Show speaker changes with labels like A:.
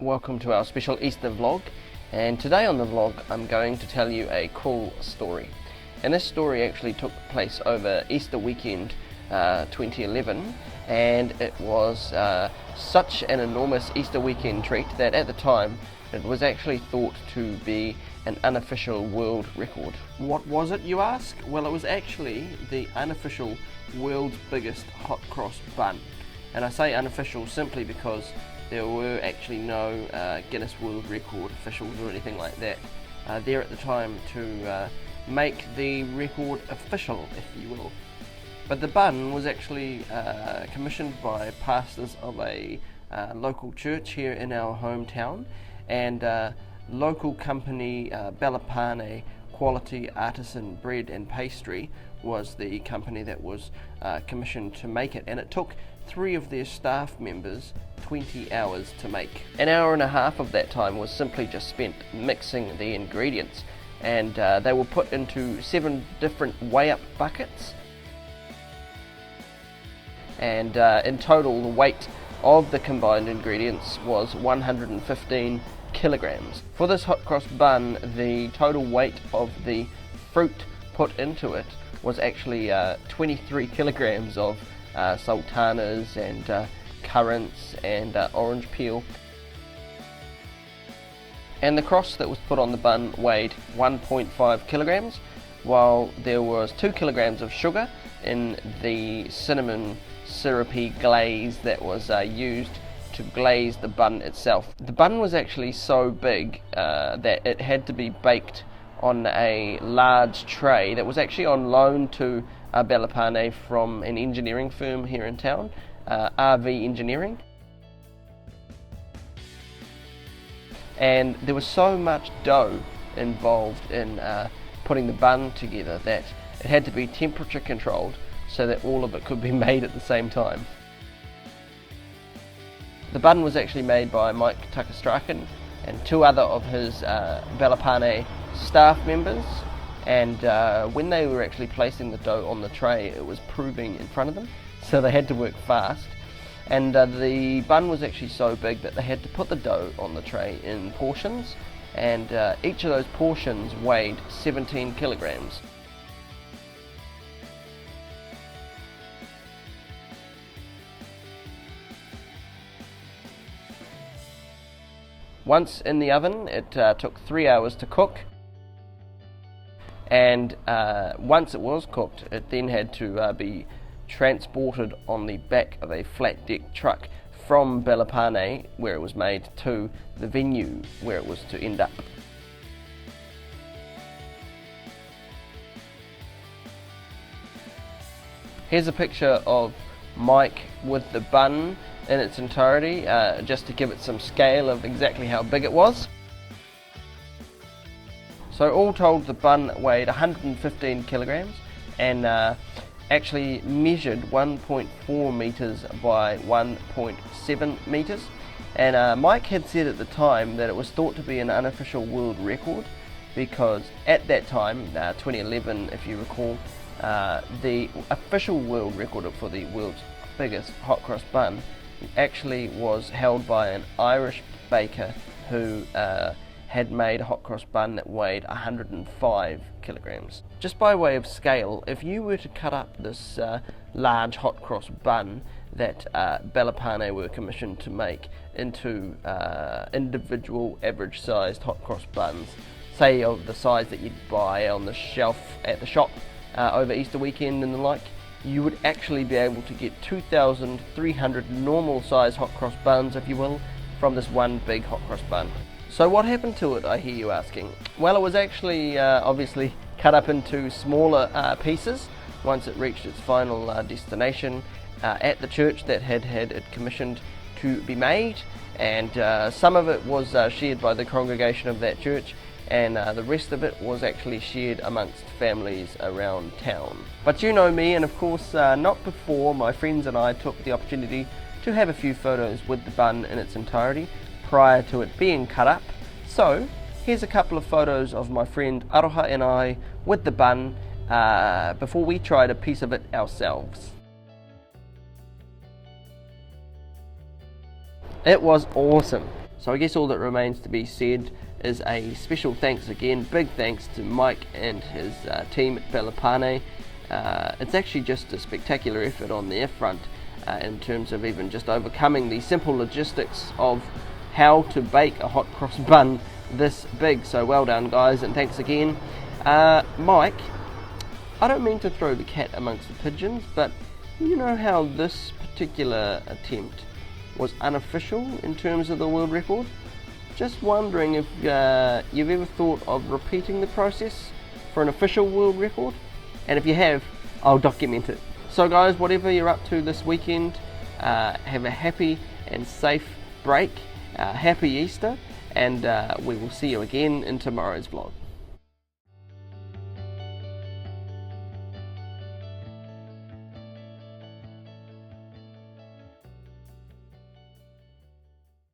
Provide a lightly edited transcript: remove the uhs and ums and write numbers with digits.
A: Welcome to our special Easter vlog, and today on the vlog I'm going to tell you a cool story. And this story actually took place over Easter weekend 2011, and it was such an enormous Easter weekend treat that at the time it was actually thought to be an unofficial world record. What was it, you ask? Well, it was actually the unofficial world's biggest hot cross bun. And I say unofficial simply because there were actually no Guinness World Record officials or anything like that there at the time to make the record official, if you will. But the bun was actually commissioned by pastors of a local church here in our hometown, and local company Belapane Quality Artisan Bread and Pastry was the company that was commissioned to make it, and it took 3 of their staff members 20 hours to make. An hour and a half of that time was simply just spent mixing the ingredients, and they were put into 7 different weigh-up buckets, and in total the weight of the combined ingredients was 115 kilograms. For this hot cross bun, the total weight of the fruit put into it was actually 23 kilograms of sultanas and currants and orange peel. And the cross that was put on the bun weighed 1.5 kilograms, while there was 2 kilograms of sugar in the cinnamon syrupy glaze that was used to glaze the bun itself. The bun was actually so big that it had to be baked on a large tray that was actually on loan to Belapane from an engineering firm here in town, RV Engineering. And there was so much dough involved in putting the bun together that it had to be temperature controlled so that all of it could be made at the same time. The bun was actually made by Mike Takastraken and 2 other of his Belapane staff members, and when they were actually placing the dough on the tray, it was proving in front of them, so they had to work fast. And the bun was actually so big that they had to put the dough on the tray in portions, and each of those portions weighed 17 kilograms. Once in the oven, it took 3 hours to cook, and once it was cooked, it then had to be transported on the back of a flat deck truck from Belapane, where it was made, to the venue where it was to end up. Here's a picture of Mike with the bun in its entirety, just to give it some scale of exactly how big it was. So all told, the bun weighed 115 kilograms and actually measured 1.4 meters by 1.7 meters. And Mike had said at the time that it was thought to be an unofficial world record because at that time, 2011 if you recall, the official world record for the world's biggest hot cross bun actually was held by an Irish baker who had made a hot cross bun that weighed 105 kilograms. Just by way of scale, if you were to cut up this large hot cross bun that Belapane were commissioned to make into individual average sized hot cross buns, say of the size that you'd buy on the shelf at the shop over Easter weekend and the like, you would actually be able to get 2,300 normal size hot cross buns, if you will, from this one big hot cross bun. So what happened to it, I hear you asking? Well, it was actually obviously cut up into smaller pieces once it reached its final destination at the church that had it commissioned to be made, and some of it was shared by the congregation of that church, and the rest of it was actually shared amongst families around town. But you know me, and of course not before my friends and I took the opportunity to have a few photos with the bun in its entirety prior to it being cut up. So here's a couple of photos of my friend Aroha and I with the bun before we tried a piece of it ourselves. It was awesome. So I guess all that remains to be said is a special thanks again, big thanks to Mike and his team at Belapane. It's actually just a spectacular effort on their front in terms of even just overcoming the simple logistics of how to bake a hot cross bun this big. So well done guys, and thanks again. Mike, I don't mean to throw the cat amongst the pigeons, but you know how this particular attempt was unofficial in terms of the world record? Just wondering if you've ever thought of repeating the process for an official world record, and if you have, I'll document it. So guys, whatever you're up to this weekend, have a happy and safe break, happy Easter, and we will see you again in tomorrow's vlog.